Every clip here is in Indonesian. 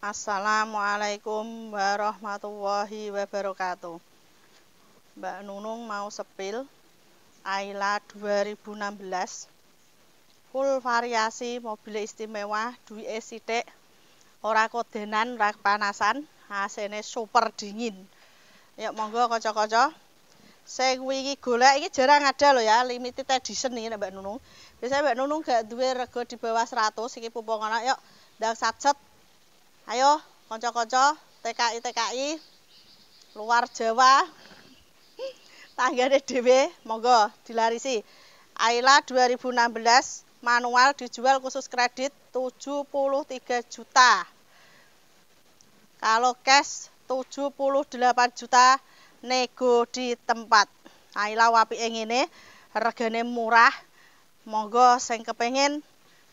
Assalamualaikum warahmatullahi wabarakatuh. Mbak Nunung mau sepil Ayla 2016 full variasi, mobil istimewa, duwike sithik, ora kodenan, ora panasan, AC-ne super dingin. Yuk monggo kanca-kanca. Sing wingi golek iki jarang ada loh ya, limited edition iki Mbak Nunung. Biasanya Mbak Nunung gak duwe rego di bawah 100, iki pumpung ana. Yuk ndang satset. Ayo kanca-kanca TKI luar Jawa tanggane dhewe monggo dilarisi. Ayla 2016 manual dijual khusus kredit 73 juta. Kalau cash 78 juta nego di tempat. Ayla wapike ngene, regane murah. Monggo sing kepengin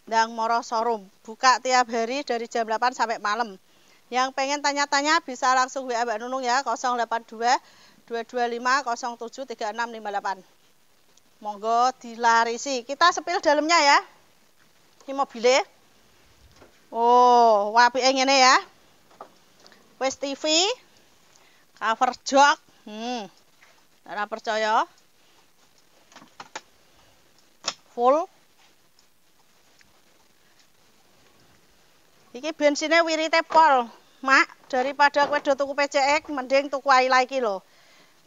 ndang moro showroom. Buka tiap hari dari jam 8 sampai malam. Yang pengen tanya-tanya bisa langsung WA Mbak Nunung ya, 082 225 07 3658. Monggo dilarisi. Kita sepil dalamnya ya. Ini mobilnya. Oh, wapike ngene ya. Wis TV, cover jok. Ora percaya. Full. Iki bensinnya wirite pol, Mak. Daripada kowe do tuku PCX, mending tuku Ayla iki lho.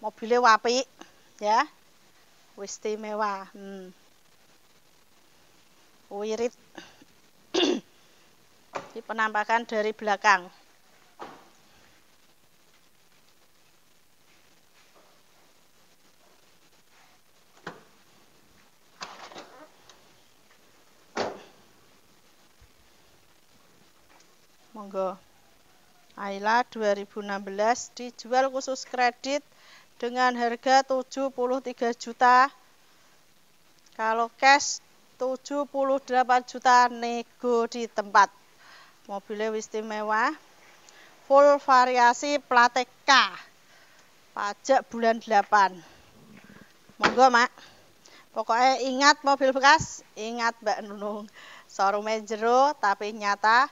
Mobilnya apik, ya. Wis istimewa. Wirit. Ini penampakan dari belakang. Monggo. Ayla 2016 dijual khusus kredit dengan harga 73 juta. Kalau cash 78 juta nego di tempat. Mobilnya istimewa. Full variasi plat K. Pajak bulan 8. Monggo, Mak. Pokoknya ingat mobil bekas, ingat Mbak Nunung. Showroom jero tapi nyata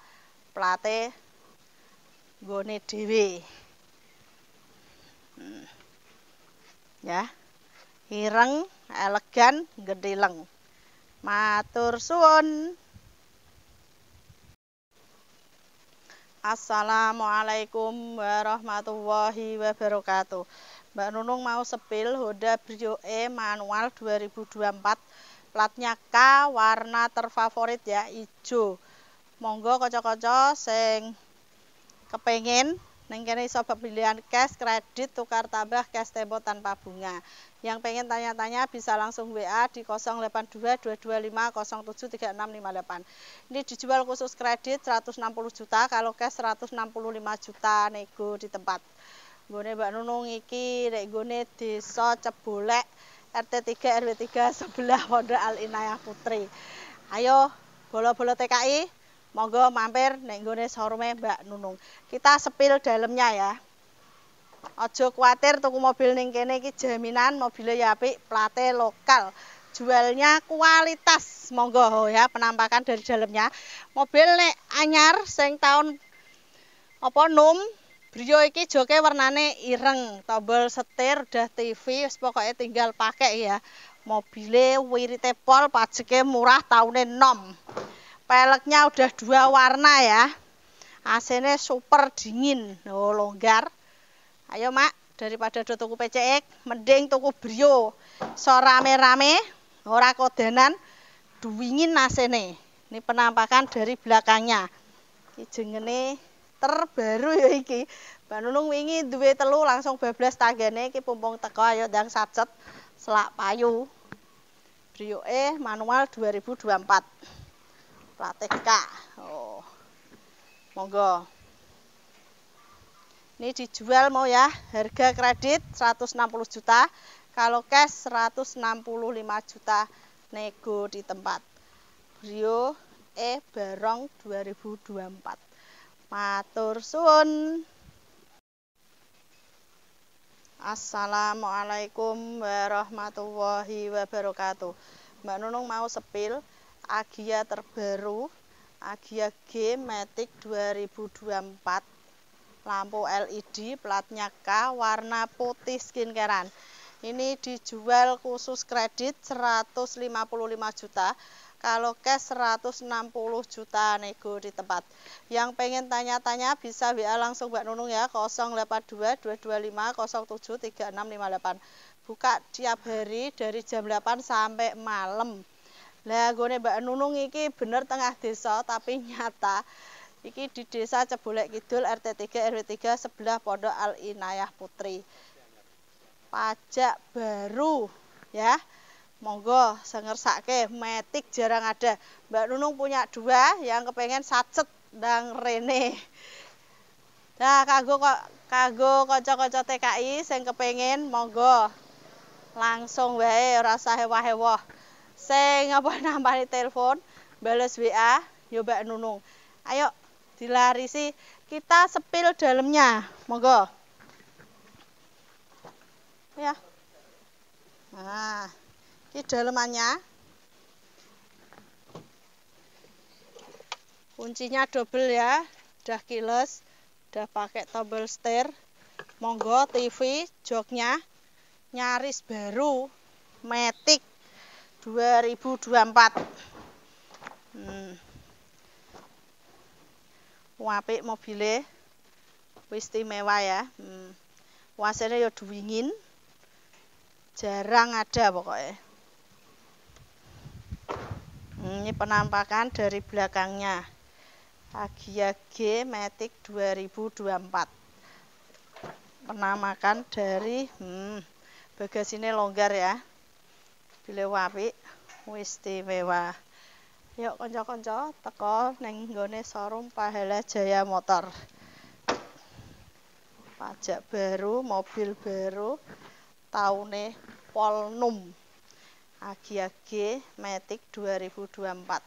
plate nggone dhewe. Ya. Ireng, elegan, gedheleng. Matur suwun. Assalamualaikum warahmatullahi wabarakatuh. Mbak Nunung mau sepil Honda Brio E manual 2024. Platnya K, warna terfavorit ya, ijo. Monggo kanca-kanca sing kepengin ning kene iso pilihan cash, kredit, tukar tambah cash tempo tanpa bunga. Yang pengen tanya-tanya bisa langsung WA di 082 225 07 3658. Ini dijual khusus kredit 160 juta, kalau cash 165 juta nego di tempat. Nggone Mbak Nunung iki nek nggone Desa Cebolek RT 3 RW 3 sebelah Pondok Al Inayah Putri. Ayo bolo-bolo TKI monggo mampir nek nggone showroom Mbak Nunung. Kita sepil dalamnya ya. Aja kuatir tuku mobil ning kene iki jaminan mobilnya ya apik, plate lokal. Jualnya kualitas. Monggo ya penampakan dari dalamnya. Mobil nek anyar sing tahun nom Brio iki joke warnane ireng, tombol setir, udah TV, pokoknya tinggal pakai ya. Mobilnya wirite pol, pajaknya murah, tahunnya nom. Peleknya udah 2 warna ya. AC-nya super dingin, longgar. Ayo Mak, daripada do tuku PCX, mending tuku Brio. So rame-rame, ora kodenan, duwingin AC-nya. Ini penampakan dari belakangnya. Iki jengene terbaru ya iki. Mbak Nunung wingi duwe 3 langsung bablas tanggane iki pumpung teko. Ayo ndang satset selak payu. Brio E manual 2024. Plat K. Oh. Monggo. Ini dijual mau ya, harga kredit 160 juta, kalau cash 165 juta nego di tempat. Brio E Barong 2024. Matur suwun. Assalamualaikum warahmatullahi wabarakatuh. Mbak Nunung mau sepil Agya terbaru Agia G Matic 2024, lampu LED, platnya K, warna putih skincarean. Ini dijual khusus kredit 155 juta, kalau cash 160 juta, nego di tempat. Yang pengen tanya-tanya bisa WA langsung Mbak Nunung ya, 082 225 07 3658. Buka tiap hari dari jam 8 sampai malam. Lah gone Mbak Nunung iki bener tengah desa tapi nyata. Iki di Desa Cebolek Kidul RT 3 RW 3 sebelah Pondok Al Inayah Putri. Pajak baru ya. Monggo sengersake, Matic jarang ada. Mbak Nunung punya 2, yang kepengen sacet ndang rene. Nah, kanggo kanca-kanca TKI sing kepengen monggo langsung wae, ora usah hewah-hewah. Sing apa nampani telepon, bales WA, yo Mbak Nunung. Ayo dilarisi, kita sepil dalamnya. Monggo. Ya. Nah, ini dalemannya. Kuncinya double ya, udah keyless, udah pakai tombol setir. Monggo TV, joknya nyaris baru, Matic 2024. Apik mobilnya, istimewa ya. Wasirnya ya dingin, jarang ada pokoknya. Ini penampakan dari belakangnya. Agia G Matic 2024. Penampakan dari bagasinya longgar ya. Bila apik, istimewa. Yuk kanca-kanca teko ning nggone showroom Pahala Jaya Motor. Pajak baru, mobil baru, taune Polnum. Agia G Matic 2024.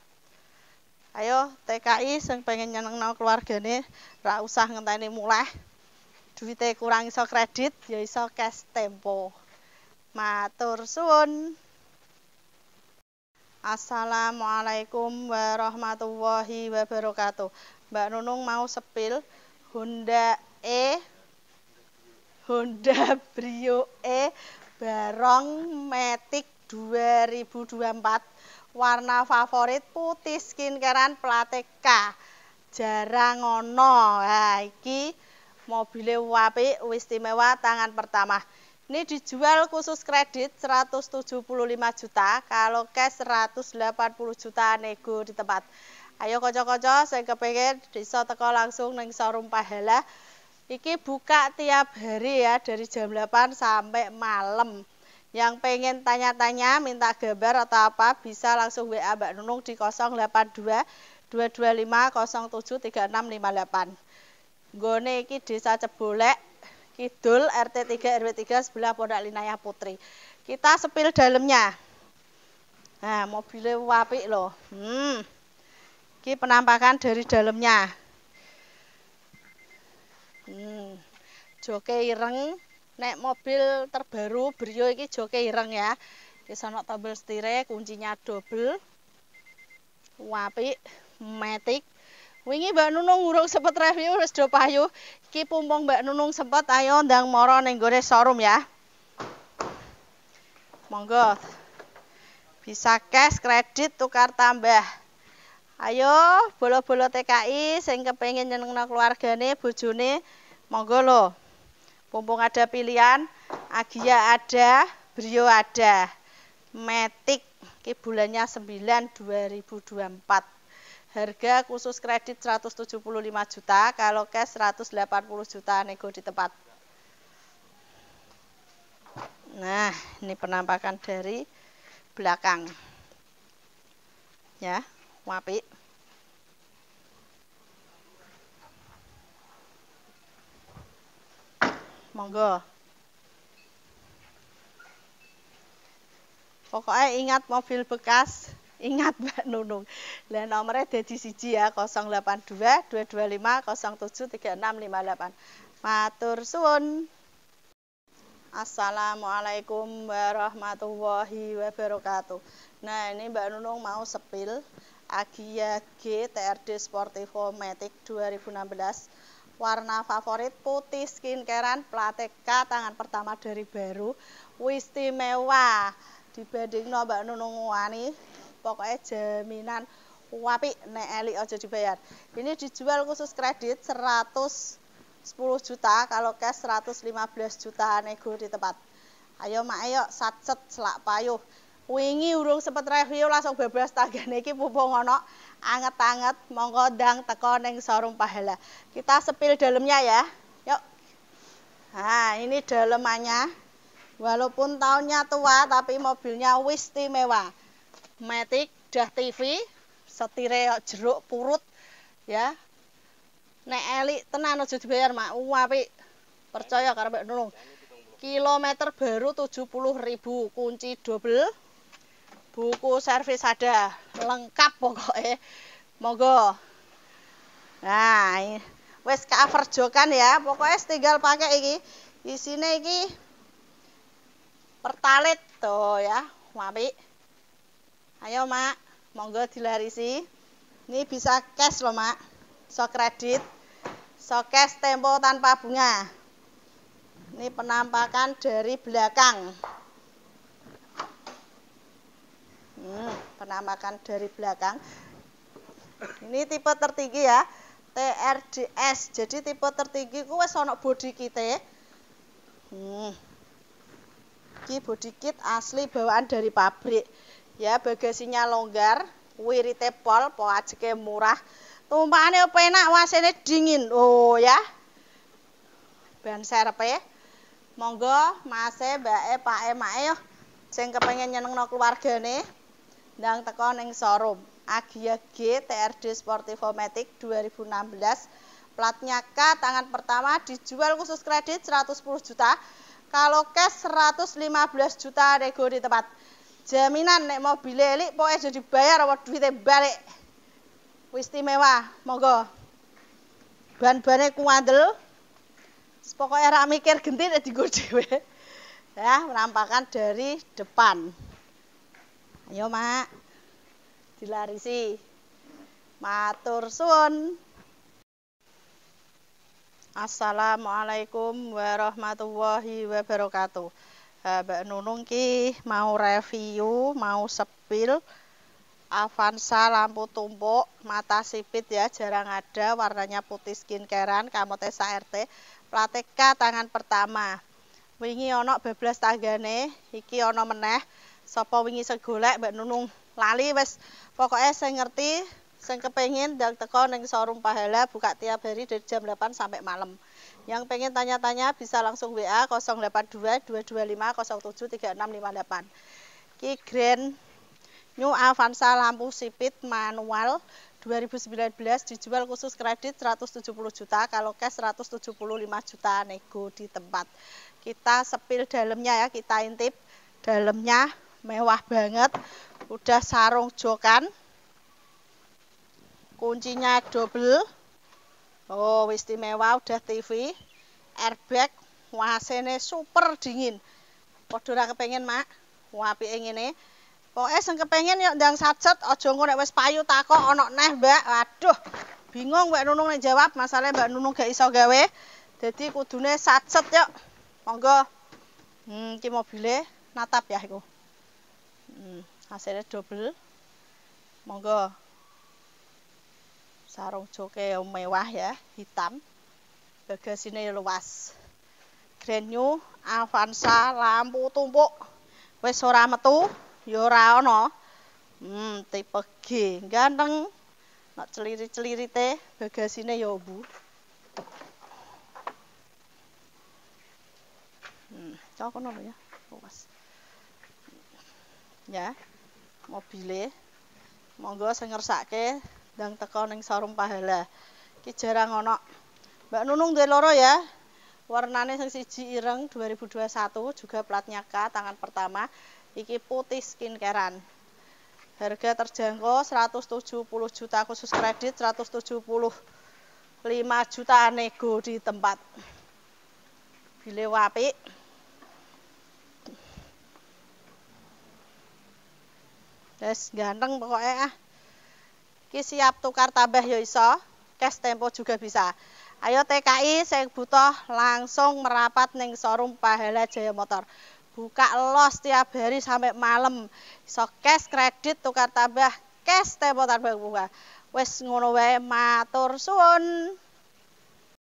Ayo TKI sing pengen nyenengno keluargane, ra usah ngenteni muleh. Duite kurang iso kredit, ya iso cash tempo. Matur suwun. Assalamualaikum warahmatullahi wabarakatuh. Mbak Nunung mau sepil Honda Brio barong Matic 2024, warna favorit putih skincarean, plate K. Jarang ono. Nah, iki mobilnya apik, istimewa, tangan pertama. Ini dijual khusus kredit 175 juta, kalau cash 180 juta, nego di tempat. Ayo kanca-kanca sing kepengin bisa teko langsung ning showroom Pahala. Iki buka tiap hari ya, dari jam 8 sampai malam. Yang pengen tanya-tanya, minta gambar atau apa, bisa langsung WA Mbak Nunung di 082 225 07 3658. Nggone iki Desa Cebolek Kidul RT 3 RW 3 sebelah Pondok Al Inayah Putri. Kita sepil dalamnya. Nah, mobilnya apik loh. Ini penampakan dari dalamnya. Joke ireng. Nek mobil terbaru Brio iki joke ireng ya. Iki sono tombol setir, kuncinya double. Apik, Matic. Wingi Mbak Nunung urung sempet review, wis do payu. Iki pumpung Mbak Nunung sempet, ayo ndang moro ning gone showroom ya. Monggo. Bisa cash, kredit, tukar tambah. Ayo bolo-bolo TKI sing kepengin nyenengno keluargane, bojone, monggo lho. Pumpung ada pilihan, Agia ada, Brio ada. Matic iki bulannya 9 2024. Harga khusus kredit 175 juta, kalau cash 180 juta, nego di tempat. Nah, ini penampakan dari belakang. Ya, apik. Monggo. Pokoknya ingat mobil bekas, ingat Mbak Nunung. Lah nomornya dadi 1 ya, 082 225 07 3658. Matur suwun. Assalamualaikum warahmatullahi wabarakatuh. Nah, ini Mbak Nunung mau sepil Agia G TRD Sportivo Matic 2016. Warna favorit putih skincarean, plat K tangan pertama dari baru, istimewa dibanding Mbak Nunung Wani, pokoknya jaminan wapi nek eli aja dibayar. Ini dijual khusus kredit 110 juta, kalau cash 115 juta, nego di tempat. Ayo mak ayo satset selak payuh. Wingi urung sempet review langsung bebas tagane iki mumpung ana anget-anget, monggo ndang teko ning showroom Pahala. Kita sepil dalamnya ya. Yuk. Nah, ini dalemannya. Walaupun tahunnya tua tapi mobilnya istimewa. Matic, dah TV, setire jeruk purut ya. Nek elik tenan aja dibayar mak, apik. Percaya karo Mbak Nunung. Kilometer baru 70.000, kunci double, buku servis ada, lengkap pokoknya. Monggo. Nah, wes cover jokan ya, pokoknya tinggal pakai iki. Isine iki pertalit tuh ya, apik. Ayo mak, monggo dilarisi. Ini bisa cash loh mak, so kredit, so cash tempo tanpa bunga. Ini penampakan dari belakang. Penampakan dari belakang. Ini tipe tertinggi ya, TRDS. Jadi tipe tertinggi ku wis ana body kite. Iki body kit asli bawaan dari pabrik. Ya, bagasinya longgar, wirite pol, pajeke murah. Tumpakane penak, wasene dingin. Oh ya. Ban serpe. Monggo Mase, Mbake, Pake, Make yo sing kepengin nyenengno keluargane ndang teko ning showroom Agia G TRD Sportivo Matic 2016. Platnya K tangan pertama, dijual khusus kredit 110 juta. Kalau cash 115 juta, nego di tempat. Jaminan nek mobil elik pokoke aja dibayar apa duwite balik. Istimewa, monggo. Ban-bane kuandel. Pokoknya rak mikir gentit dienggo dhewe. Ya, penampakan dari depan. Ayo, Mak. Dilarisi. Matur suwun. Assalamualaikum warahmatullahi wabarakatuh. Mbak Nunung ki mau review, mau sepil Avanza lampu tumpuk, mata sipit ya, jarang ada, warnanya putih skincarean, kamote SRT. Plat K tangan pertama. Wingi ana bablas tanggane, iki ana meneh. Sapa wingi segolek Mbak Nunung lali wis. Pokoke sing ngerti, sing kepengin ndang teko ning showroom Pahala, buka tiap hari dari jam 8 sampai malam. Yang pengen tanya-tanya bisa langsung WA 082 225 07 3658. Ki Grand New Avanza lampu sipit manual 2019 dijual khusus kredit 170 juta, kalau cash 175 juta, nego di tempat. Kita sepil dalamnya ya, kita intip. Dalamnya mewah banget, udah sarung jokan, kuncinya double. Oh, istimewa, udah TV, airbag, wasene super dingin. Padha ora kepengin, Mak. Apike ngene. Pokoke sing kepengin yo ndang satset, aja engko nek wis payu takok ana neh, Mbak. Waduh, bingung Mbak Nunung nek jawab, masalahe Mbak Nunung gak iso gawe. Dadi kudune satset yo. Monggo. Iki mobile natap ya iku. Hasilnya double. Monggo. Sarung joke mewah ya, hitam. Bagasine luas. Grand New Avanza lampu tumpuk. Wis ora metu. Ya ora ana. Tipe G, ganteng. Nek celirit-celirite bagasine ya mbu. Kok ngono ya. Luas. Ya. Mobile. Monggo sing ngersake ndang teko ning showroom Pahala. Iki jarang ana. Mbak Nunung duwe loro ya. Warnane sing siji ireng 2021, juga platnya K tangan pertama. Iki putih skincarean. Harga terjangkau 170 juta khusus kredit, 175 juta nego di tempat. Bile apik. Wes ganteng pokoknya ah. Ki siap tukar tambah ya iso, cash tempo juga bisa. Ayo TKI sing butuh langsung merapat ning showroom Pahala Jaya Motor. Buka los tiap hari sampai malam. Iso cash kredit tukar tambah cash tempo tanpa bunga. Wes ngono wae, matur suwun.